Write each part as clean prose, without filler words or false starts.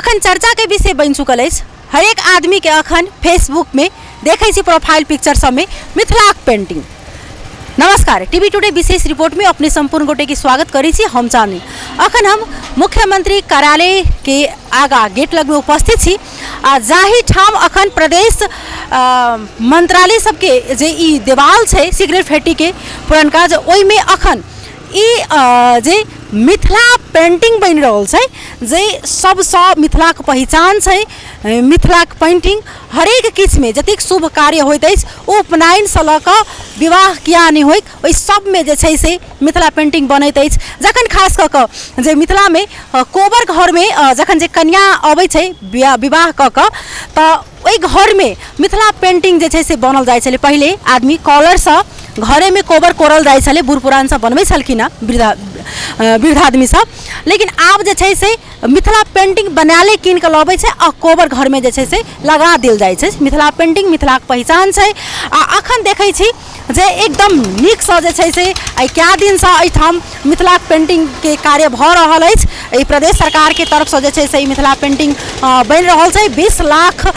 अखन चर्चा के विषय बन चुकल है। हरेक आदमी के अखन फेसबुक में देखे छी प्रोफाइल पिक्चर सब में मिथिलाक पेंटिंग। नमस्कार, टीवी टुडे विशेष रिपोर्ट में अपने संपूर्ण गोटे की स्वागत करी छी। हम चानी अखन हम मुख्यमंत्री कार्यालय के आगा गेट लग में उपस्थित छी। जाहि ठाम अखन प्रदेश मंत्रालय सबके जे ई देवाल है सिगरेट फैक्ट्री के पुरनका जे ओई में अखन ई जे मिथिला पेंटिंग बन रहा है, जे सबसे मिथिलाक पहचान है। मिथिलाक पेंटिंग हरेक किछ में जतेक शुभ कार्य होइत अछि, उपनयन से लऽ कऽ विवाह किया नहीं होइत, ओहि सब में जे छै से मिथिला पेंटिंग बनैत अछि। जखन खास कऽ कऽ जे मिथिला में कोबर घर में जखन जे कन्या अबै छै विवाह कऽ कऽ तऽ ओहि घर में मिथिला पेंटिंग जे छै से बनल जाइ छलै। पहिले आदमी कॉलर से घरे में कोबर कोरल जाइ छलै, बूढ़ पुरान सब बनबै छलखिन वृद्ध आदमी सब। लेकिन आब जे छै से मिथिला पेंटिंग बनाले कीन के लबै छै आ कोबर घर में जे छै से लगा देल जाइ छै। मिथिला पेंटिंग मिथिलाक पहचान छै। आ अखन देखै छी जे एकदम नीक सँ जे छै से आई क्या दिन से एठाम मिथिलाक पेंटिंग के कार्य भ रहल अछि। एहि प्रदेश सरकार के तरफ से जे छै से मिथिला पेंटिंग बन रहल छै। 20 लाख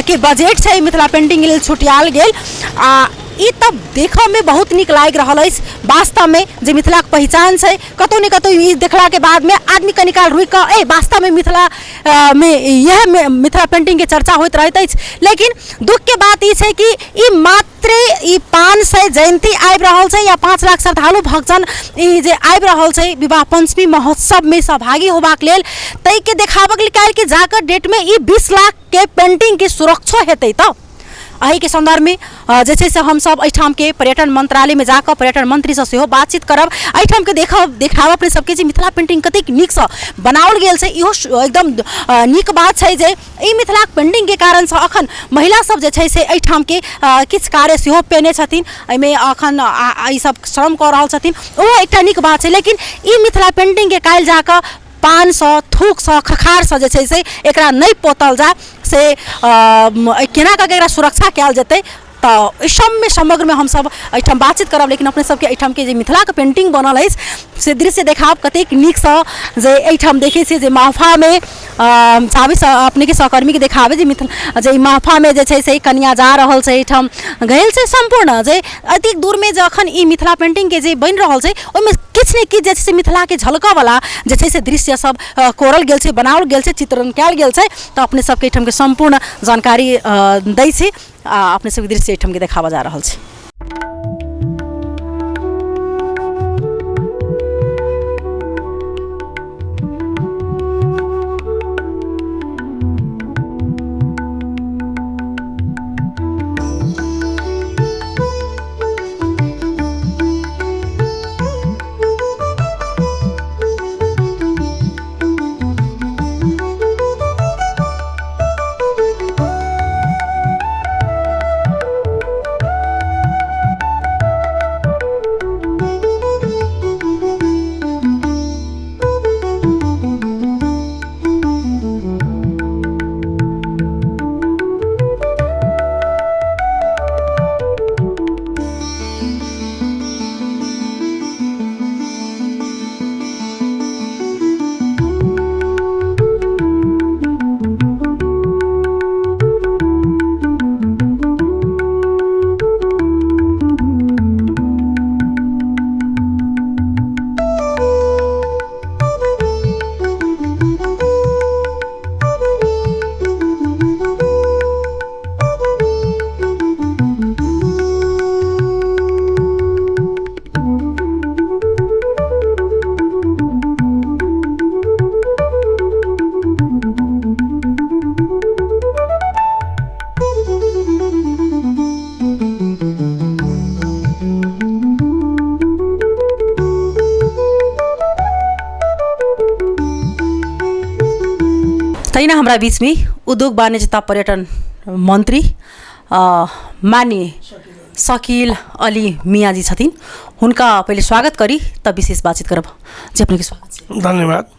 के बजट छै मिथिला पेंटिंग लेल छुटियाल गेल। आ ई तब देखऽ में बहुत निक लाग रहल अछि। वास्तव में जे मिथिलाक पहचान छै, कतौ न कतौ ई देखला के बाद में आदमी कनिकाल रुकि कऽ ए वास्तव में मिथिला में यह मिथिला पेंटिंग के चर्चा होइत रहैत अछि। लेकिन दुख के बात ई छै कि ई मात्र ई 500 जयंती आबि रहल छै या 5 लाख श्रद्धालु भक्तजन ई जे आबि रहल छै विवाह पंचमी महोत्सव में सहभागी होबाक लेल, तै के देखाबक लेल के जाकर डेट में ई 20 लाख के पेंटिंग के सुरक्षा हेतै। तऽ अही के संदर्भ में जे छै से हम सब एठाम के पर्यटन मंत्रालय में जाकर पर्यटन मंत्री से सेहो बातचीत करब। एठाम के देखाब अपने सबके जे मिथिला पेंटिंग कतेक नीक से बनाओल गेल छै, इहो एकदम नीक बात छै जे ई मिथिलाक पेंटिंग के कारण से अखन महिला सब जे छै से एठाम के किछ कार्य सेहो पेने छथिन, एमे अखन ई सब श्रम कऽ रहल छथिन, ओहो एकटा नीक बात छै। लेकिन ई मिथिला पेंटिंग के काल्हि जाकर पान सँ थूक सँ खखार सँ जे छै से एकरा नहीं पोतल जाए से केना कऽ एकरा सुरक्षा कयल जेतै। तो इस सब में समग्र में हम सब एठाम बातचीत करब। लेकिन अपने सबके एठाम के जे मिथिला के पेंटिंग बनल है से दृश्य देखाब कतेक नीक सँ जे एठाम देखै छी जे माफा में चाबी से अपने के सहकर्मी के देखाबे जे मिथिला जे माफा में जे छै से कन्या जा रहल छै, एठाम गैल छै संपूर्ण जे अतिक दूर में जखन ई मिथिला पेंटिंग के जे बन रहल छै ओहि में किछ ने किछ जे छै मिथिला के झलकऽ वाला जे छै से दृश्य सब कोरल गेल छै, बनाओल गेल छै, चित्रण कयल गेल छै। तो अपने सबके एठाम के संपूर्ण जानकारी दै छी आ अपने सबके दृश्य एठाम के देखावा जा रहल छै। तैना हमारा बीच में उद्योग वाणिज्य तथा पर्यटन मंत्री माननीय शकील अली मियाँ जी छथिन, हुनका पहले स्वागत करी तब विशेष बातचीत करब। जी अपने के स्वागत। धन्यवाद।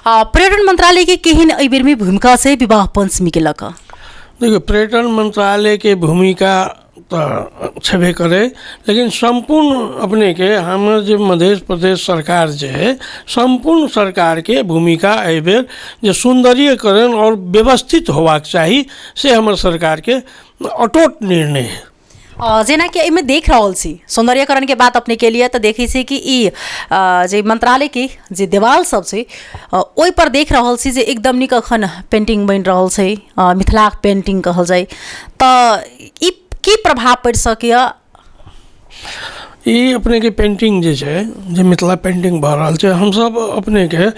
पर्यटन मंत्रालय के केहन एहि बेर में भूमिका से विवाह पंचमी के लक? देखिए, पर्यटन मंत्रालय के भूमिका तो छेबे करे, लेकिन संपूर्ण अपने के हमर जे मध्य प्रदेश सरकार जे है, संपूर्ण सरकार के भूमिका एहि बेर जे सौंदर्यीकरण और व्यवस्थित होबाक चाही से हमर सरकार के अटूट निर्णय है। जेना कि एहिमे देख रहल छी सौंदर्यकरण के बात अपने के लिए तो देखै छी कि ई जे मंत्रालय के जे देवाल सब छै ओहि पर देख रहल छी जे एकदम नीक अखन पेंटिंग बनि रहल छै, मिथिलाक पेंटिंग कहल जाय, तऽ ई की प्रभाव पड़ि सकैए? ई अपने के पेंटिंग जे छै, जे मिथिला पेंटिंग भऽ रहल छै, हमसब अपने के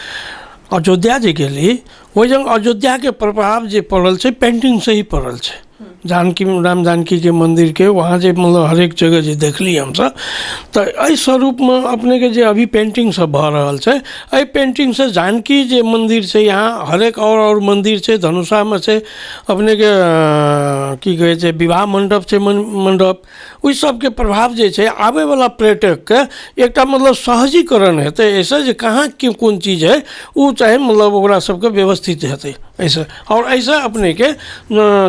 अयोध्या जे गेली ओहि जगह अयोध्या के प्रभाव जे पड़ल छै पेंटिंग से ही पड़ल छै। जानकी राम जानकी के मंदिर के वहाँ जे मतलब हरेक जगह जे देखली हम सब, तो एहि स्वरूप में अपने के जे अभी पेंटिंग सब भऽ रहल छै, एहि पेंटिंग से जानकी जे मंदिर छै यहाँ हरेक और मंदिर छै, धनुषा में छै अपने के की कहे छै विवाह मंडप छै, मंडप, ओहि सब के प्रभाव जे छै आबे वाला पर्यटक के एकटा मतलब सहजीकरण हेतै, ऐसे जे कहाँ के कोन चीज है वो चाहे मतलब ओकरा सबके व्यवस्थित हेतै ऐसे। और ऐसा अपने के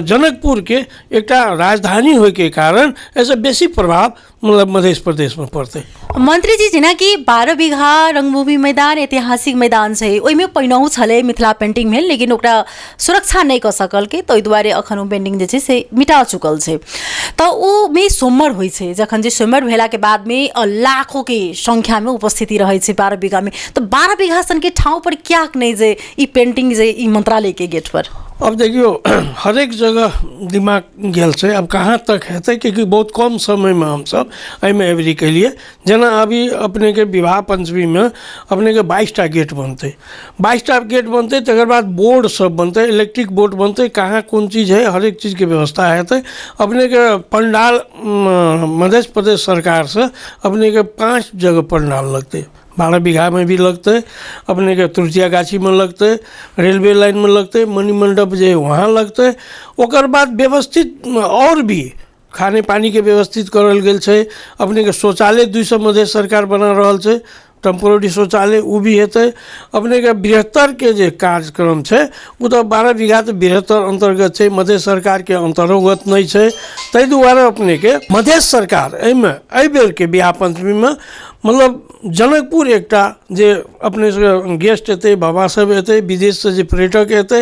जनकपुर के एकटा राजधानी होय के कारण ऐसे बेसी प्रभाव मतलब मध्य प्रदेश में पड़ते। मंत्री जी जेना कि 12 बीघा रंगभूमि मैदान ऐतिहासिक मैदान छै, ओहिमे पहिनहु छलै मिथिला पेंटिंग भेल, लेकिन ओकरा सुरक्षा नहीं कर सकल के, ताहि दुआरे अखन ओ पेंटिंग जे छै से मिटा चुकल छै। तऽ ओ में सोमवार होइ छै, जखन जे सोमवार भेला के बाद में लाखों के संख्या में उपस्थिति रहे छै 12 बीघा में, तो 12 बीघा सन के ठाव पर क्या नहीं जे ई पेंटिंग जे ई मंत्रालय के गेट पर? अब देखियो हर एक जगह दिमाग गेल छै, अब कहाँ तक हेतै, क्योंकि बहुत कम समय में हम सब एहिमे एवरी के लिए, जेना अभी अपने के विवाह पंचमी में अपने के 22टा गेट बनते, 22टा गेट बनते, तकर बाद बोर्ड सब बनते, इलेक्ट्रिक बोर्ड बनते, कहाँ कौन चीज है हर एक चीज के व्यवस्था हेतै। अपने के पंडाल मध्य प्रदेश सरकार से अपने के 5 जगह पंडाल लगते, 12 बीघा में भी लगते, अपने के तुलसिया गाछी में लगते, रेलवे लाइन में लगते, मणिमंडप जे वहाँ लगते, ओकर बाद व्यवस्थित और भी खाने पानी के व्यवस्थित करल गेल छै। अपने के शौचालय 200 मध्य सरकार बना रहल छै, टेम्पोररी शौचालय वो भी हेतै। अपने के बृहत्तर के जे कार्यक्रम छै वो तो 12 बीघा तो बृहत्तर अंतर्गत छै, मध्य सरकार के अंतर्गत नहीं छै, ताहि दुआरे अपने के मध्य सरकार एहिमे एहि बेर के बियाह पंचमी में मतलब जनकपुर एकटा जे अपने से गेस्ट एतै, बाबा सब एतै, विदेश से जे पर्यटक एतै,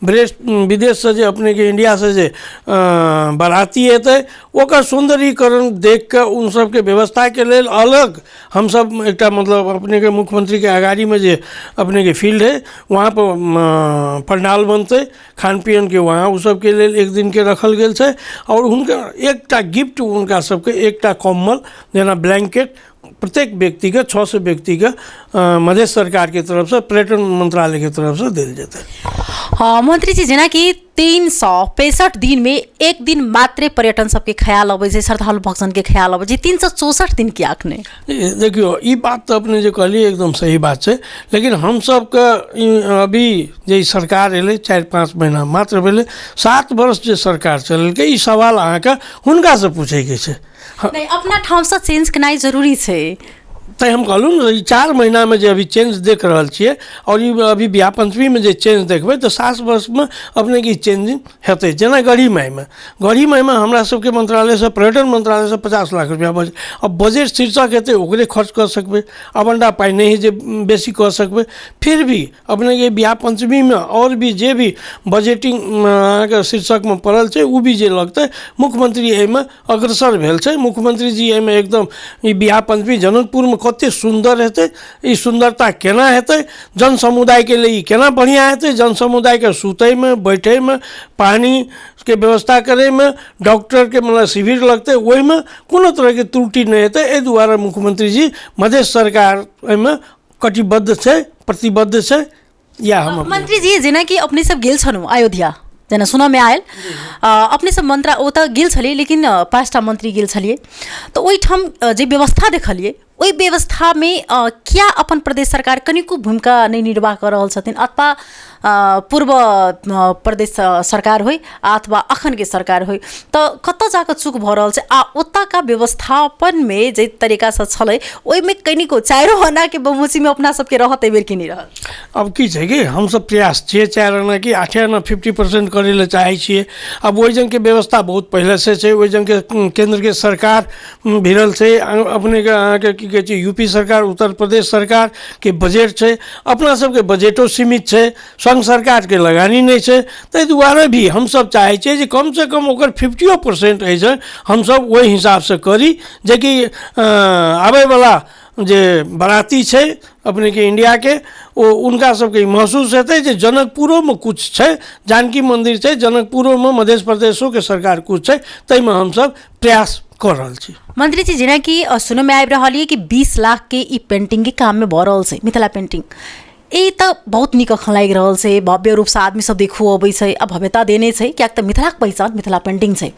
विदेश से जे अपने के इंडिया से जे बाराती एतै, ओकर सौंदर्यीकरण देख के उन सब के व्यवस्था के लेल अलग हम सब एकटा मतलब अपने के मुख्यमंत्री के आगाड़ी में जे अपने के फील्ड है वहाँ पर पंडाल बनते, खान पियन के वहाँ उ सब के लेल एक दिन के रखल गेल छै। और उनका एकटा गिफ्ट उनका सबके एकटा कम्बल जेना ब्लैंकेट प्रत्येक व्यक्ति के 600 व्यक्ति के मध्य सरकार के तरफ से पर्यटन मंत्रालय के तरफ से दिल जेतै। हाँ मंत्री जी, जेना कि 365 दिन में एक दिन मात्रे पर्यटन सबके ख्याल अबै छै, श्रद्धालु भक्तन के ख्याल अबै छै, 364 दिन की आखने? देखियो ई बात तो अपने जो कहली एकदम सही बात छै, लेकिन हम सब के अभी जे सरकार एले 4-5 महीना मात्र भेले, 7 वर्ष जे सरकार चलल के, ई सवाल अहाँ के हुनका से पूछे के छै। नहीं, अपना ठाव से चेंज करना जरूरी है। तो हम कहलूँ ने 4 महीना में जो अभी चेंज देख रहा छे, और ये अभी बियाह पंचमी में जो चेंज देखबे तो 7 वर्ष में अपने की चेंजिंग हेतै। जेना गढ़ी माई में हमरा सबके मंत्रालय से पर्यटन मंत्रालय से 50 लाख रुपया बजट, अब बजट शीर्षक हेतै ओकरे खर्च कर सकबे, आवंडा पाई नहीं है जे बेसी कर सकबे, फिर भी अपने के बियाह पंचमी में और भी जे भी बजटिंग के शीर्षक में पड़ल छै वो भी जे लगते, मुख्यमंत्री एहिमे अग्रसर भेल छै। मुख्यमंत्री जी एहिमे एकदम ई बियाह पंचमी जनकपुर में कते सुंदर हेतै, ई सुंदरता केना हेतै, जन समुदाय के लिए केना बढ़िया हेतै, जन समुदाय के सुतै में बैठे में, पानी के व्यवस्था करे में, डॉक्टर के मतलब शिविर लगते, ओहि में कोनो तरह के त्रुटि नहीं हेतै। एहि दुआरे मुख्यमंत्री जी मध्य सरकार एहिमे कटिबद्ध छै, प्रतिबद्ध छै। या हम मंत्री जी जेना कि अपने सब गेल छनु अयोध्या, जेना सुना में आयल अपने सब मंत्रा ओतऽ गेल छलिए, लेकिन 5टा मंत्री गेल छलिए, तो ओहिठाम जे व्यवस्था देखलिए ओहि व्यवस्था में क्या अपन प्रदेश सरकार कनिको भूमिका नहीं निर्वाह कर रहल छथिन, अथवा पूर्व प्रदेश सरकार होइ अथवा अखन के सरकार होइ त कतऽ जाकर चुक भऽ रहल छै आ ओतऽ का व्यवस्थापन में जे तरीका से छलै ओहि में कनिको चारो आना के बहुमुखी में अपना सबके रहत एहि बेर कि नहीं रहल। अब की छै कि हमसब प्रयास छियै 4 आना कि 8 आना 50% करे ले चाहे छियै। अब ओहि जंग के व्यवस्था बहुत पहले से छै, ओहि जंग के केंद्र के सरकार भिड़ल छै, अपने के अहाँ के की कहै छै यूपी सरकार उत्तर प्रदेश सरकार के बजट छै, अपना सबके बजटो सीमित छै, संघ सरकार के लगानी नहीं छै, ताहि दुआरे भी हमसब चाहे छियै जे कम से कम ओकर 50% है छै हमसब ओहि हिसाब से करी जे कि आबै वाला जे बाराती छै अपने के इंडिया के ओ उनका सबके महसूस हेतै जे जनकपुरो में कुछ छै, जानकी मंदिर छै जनकपुरो में, मध्य प्रदेशो के सरकार कुछ छै, ताहिमे हमसब प्रयास कर रहल छी। मंत्री जी जेना कि सुनने में आबि रहल है कि 20 लाख के ई पेंटिंग के काम में भऽ रहल छै मिथिला पेंटिंग ई तऽ बहुत नीक अखन लागि रहल छै, भव्य रूप से आदमी सब देखू अबै छै आ भव्यता देने छै कियाक तऽ मिथिलाक पहचान मिथिला पेंटिंग छै,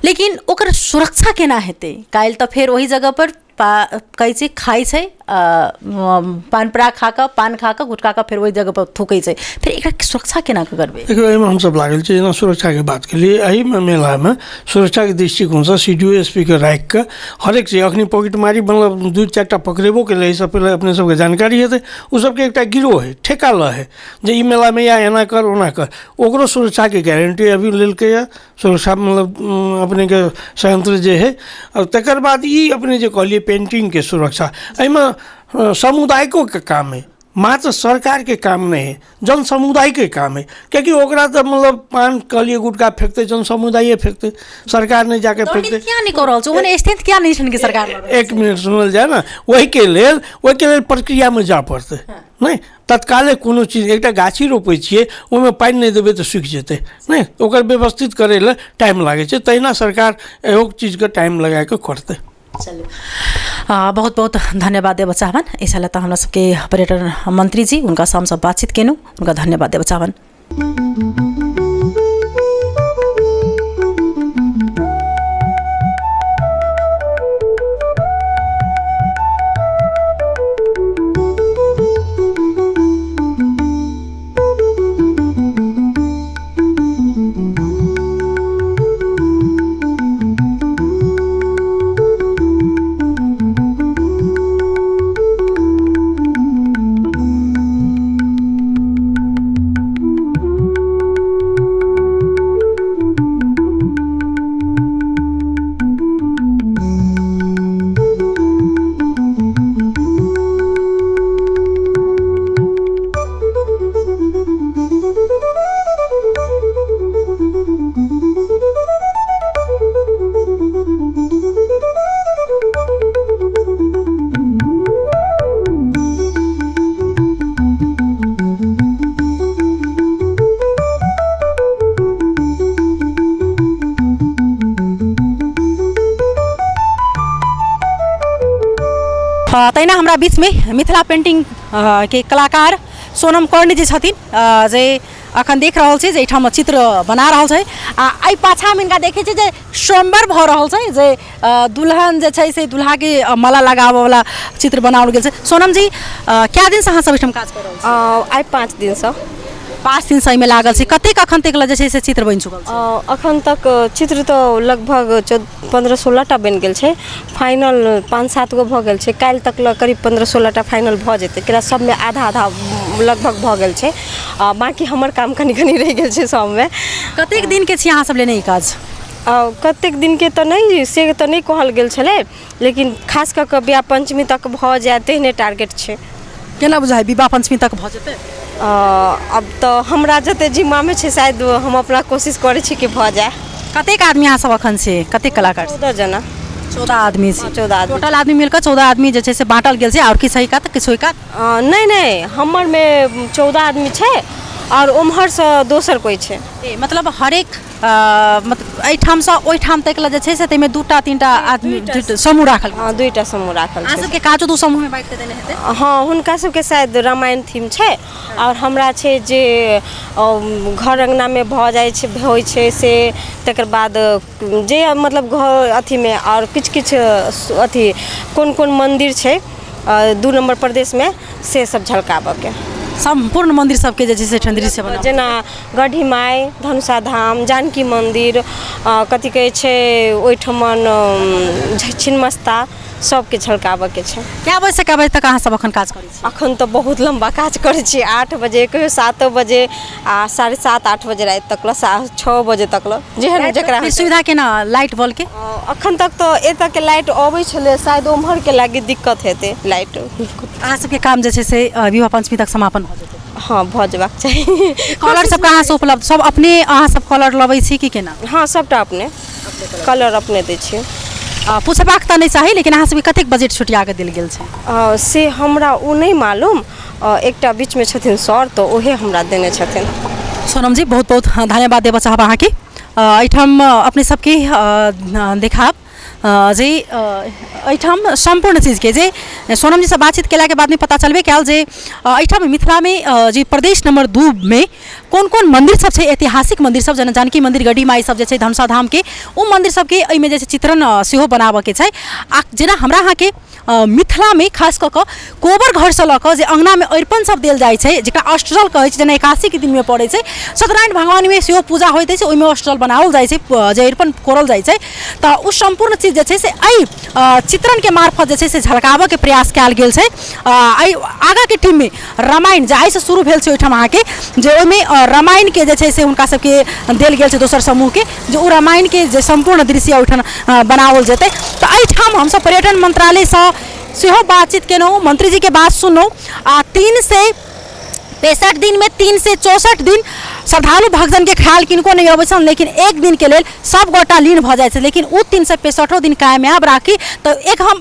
लेकिन ओकर सुरक्षा केना हेतै? काल्हि तऽ फेर ओही जगह पर कहै छै खाइ छै पान पराग खा कऽ पान खा कऽ गुटखा कऽ फेर ओहि जगह पर थूकै छै, फिर एकरा सुरक्षा केना करबै? देखियौ एहिमे हमसब लागल छै जेना सुरक्षा के बात केलिए, एहि मेला में सुरक्षा के दृष्टिकोण से CDO SP के राखि कऽ हरेक चीज अखनी पॉकेटमारी मतलब 2-4टा पकड़ेबो केलै, एहिसँ पहिले अपने सबके जानकारी हेतै, ओ सबके एकटा गिरोह है ठेका ल है जे ई मेला में या एना कर ओना कर, ओकरो सुरक्षा के गारंटी अभी लेलकै है सुरक्षा मतलब अपने के संयंत्र जे है। और तकर बाद ई अपने जे कहलिए पेंटिंग के सुरक्षा एहिमे समुदायिकों के काम है, मात्र सरकार के काम नहीं है, जन समुदाय के काम है, क्योंकि ओकरा तो मतलब पान कहलिए गुटखा फेंकते जन समुदाय फेंकते, सरकार नहीं जाके फेंकते क्या नहीं कर रहल छै ओने स्थिति क्या नहीं छन के सरकार। एक मिनट सुनल जाए ना, वही के लेल प्रक्रिया में जा पड़ते नहीं, तत्काले कोनो चीज एकटा गाछी रोपै छियै ओहिमे पानि नहीं देबै तऽ सूखि जेतै नहीं, ओकर व्यवस्थित करे ले टाइम लागे छै, तहिना सरकार एहो चीज के टाइम लगा के करते। चलिए बहुत बहुत धन्यवाद देव चाहबन ऐसा लगता हमरा सबके पर्यटन मंत्री जी उनका से हम सब बातचीत केनू, उनका धन्यवाद देव चाहबन। तैना हमरा बीच में मिथिला पेंटिंग के कलाकार सोनम कर्ण जी छथिन जे अखन देख रहल छै जे एठाम चित्र बना रहल छै आ एहि पाछा में इनका देखे छै जे स्वयंवर भऽ रहल छै जे दुल्हन जे छै से दुल्हा के माला लगाबऽ वाला चित्र बनाओल गेल छै। सोनम जी क्या दिन से अहाँ सब एठाम काज कर रहल छी? आइ 5 दिन से 5 दिन से में लागल छै, कतेक अखन तक जे छै से चित्र बनि चुकल छै? अखन तक चित्र तो लगभग 15-16 टा बनि गेल छै, फाइनल 5-7 गो भऽ गेल छै, काल्हि तक करीब 15-16 टा फाइनल भऽ जेतै, किया सब में आधा लगभग भऽ गेल छै, बाकी हमर काम कनि रहि गेल छै सब में। कतेक दिन के छी अहाँ सब लेने ई काज? कतेक दिन के तो नहीं से तो नहीं कहल गेल छलै, लेकिन खास कऽ विवाह पंचमी तक भऽ जाए तेहने टारगेट छै। केना बुझाइ विवाह पंचमी तक भऽ जेतै? अब तो हमरा जते जिम्मा में छै शायद हम अपना कोशिश करै छी कि भऽ जाए। कतेक आदमी अहाँ सब अखन छै, कतेक कलाकार? 14 जना। 14 आदमी छै। 14 आदमी टोटल आदमी मिलकर 14 आदमी जे छै से बांटल गेल छै और किछ है का त किछ होय का? नहीं हमर में 14 आदमी छै और उम्हर से दोसर कोई छै। मतलब हरेक मतलब एठाम से ओठाम तक जे छै से तैमे 2-3 आदमी समूह राखल? हां 2टा समूह राखल छै। अहाँ सबके काजो दू समूह में बांट के देने हेतै? हां हुनका सबके शायद रामायण थीम छै और हमरा छै जे घर अंगना में भ जाय छै होय छै से तकर बाद जे मतलब घर अथी में और किछ अथी कोन मंदिर छै 2 नंबर प्रदेश में से सब झलकाबऽ के संपूर्ण मंदिर सबके जे छै से ठन दृश्य बना जेना गढ़ी माई, धनुषा धाम, जानकी मन्दिर, कथी कहै छै ओहिठमन छिन्नमस्ता सबके झलकाबऽके छै। क्या बजे से क्या बजे तक अहाँ सब अखन काज करै छी? अखन तऽ बहुत लम्बा काज करै छी, 8 बजे कहियो 7 बजे आ 7:30 8 बजे राति तक 6 बजे तक जेहन जकरा फिर सुविधा केना लाइट बॉल के? अखन तक तऽ एतऽ के लाइट अबै छलै, शायद ओम्हर के लागी दिक्कत हेतै लाइट। अहाँ सबके काम जे छै से विवाह पंचमी तक समापन भऽ जेतै? हाँ भऽ जेबाक चाही। कलर सब कहाँ से उपलब्ध? सब अपने अहाँ सब कलर लबै छी कि केना? हाँ सबटा अपने कलर अपने दै छियै। पूछबाक तऽ नहीं चाही, लेकिन अहाँ सबके कतेक बजट छुटिया के देल गेल छै? से हमरा ओ नहीं मालूम, एकटा बीच में छथिन सर तऽ ओहे हमरा देने छथिन। सोनम जी बहुत बहुत धन्यवाद देबऽ चाहब अहाँके। एहिठाम अपने सबके देखाब जे एहिठाम संपूर्ण चीज के जे सोनम जी से बातचीत केला के बाद में पता चलबे कल जे एहिठाम मिथिला में जी प्रदेश नंबर 2 में कोन कोन मंदिर सब छै, ऐतिहासिक मंदिर सब, जेना जानकी मंदिर, गढ़ी माई सब जे छै, धनुषा धाम के ओ मंदिर सब के एहिमे जे छै चित्रण सेहो बनाबऽ के छै। आ जेना हमरा अहाँ के मिथिला में खास कऽ कोबर घर से लऽ कऽ जे अंगना में अरिपन सब देल जाइ छै, जेकरा अष्टजल कहै छै, जेना 81 के दिन में पड़ै छै, सत्यनारायण भगवान में सेहो पूजा होइत छै, ओहिमे अष्टजल बनाओल जाइ छै, जे अरिपन कोरल जाइ छै, तऽ ओ संपूर्ण चीज जे छै से एहि चित्रण के मार्फत जे छै से झलकाबऽ के प्रयास कयल गेल छै। एहि आगा के टीम में रामायण जे आइसँ शुरू भेल छै ओहिठाम अहाँके, जे ओहिमे रामायण के जे छै से हुनका सबके देल गेल छै दोसर समूह के, जे ओ रामायण के जे संपूर्ण दृश्य ओहिठाम बनाओल जेतै। तऽ एहिठाम हमसब पर्यटन मंत्रालय से सेहो बातचीत केलहुँ, मंत्री जी के बात सुनलहुँ। 3 से 65 दिन में 3 से 64 दिन श्रद्धालु भक्तजन के ख्याल किनको नहीं अबै छन, लेकिन एक दिन के लेल सब गोटा लीन भऽ जाइ छै, लेकिन ओ 3 से 65 दिन कामयाब राखी तऽ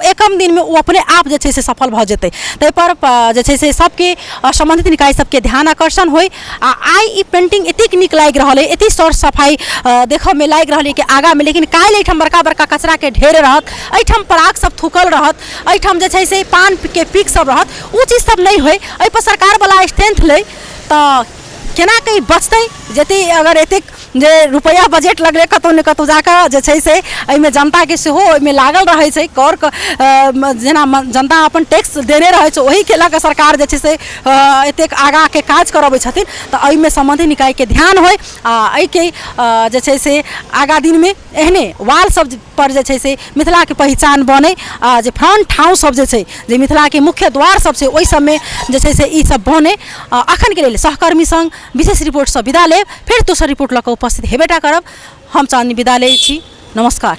एकम दिन में वो अपने आप जे छै से सफल भऽ जेतै। ताहि पर जे छै से सबके संबंधित निकाय सबके ध्यान आकर्षण होय। आ आइ ई पेंटिंग एतेक नीक लागि रहल है, एतेक सर सफाई देखऽ में लागि रहल है कि आगा में, लेकिन काल्हि एहिठाम बड़का बड़का कचरा के ढेर रहत, एहिठाम पराग सब थूकल रहत, एहिठाम जे छै से पान के पीक सब रहत, ओ चीज सब नहीं होय। एहि पर सरकार वाला स्ट्रेंथ ले तऽ केना कहीं बचतै, जते अगर एतेक जे रुपया बजट लगले कतौ ने कतौ जाकर जे छै से एहिमे जनता के सेहो एहिमे लागल रहै छै, कर जेना जनता अपन टैक्स देने रहै छै, ओही के लऽ कऽ सरकार जे छै से एतेक आगा के काज करबै छथिन। तऽ एहिमे संबंधित निकाय के ध्यान होय आ एहि के जे छै से आगा दिन में एहने वाल सब पर जे छै से मिथिला के पहचान बने, जे फ्रंट हाउस सब जे छै, जे मिथिला के मुख्य द्वार सब छै, ओहि सब में जे छै से ई सब बने। अखन के लेल सहकर्मी संग विशेष रिपोर्ट से विदा लेब, फिर दोसर रिपोर्ट लऽ कऽ उपस्थित हेबेटा करब। हम चाँदनी विदा लै छी, नमस्कार।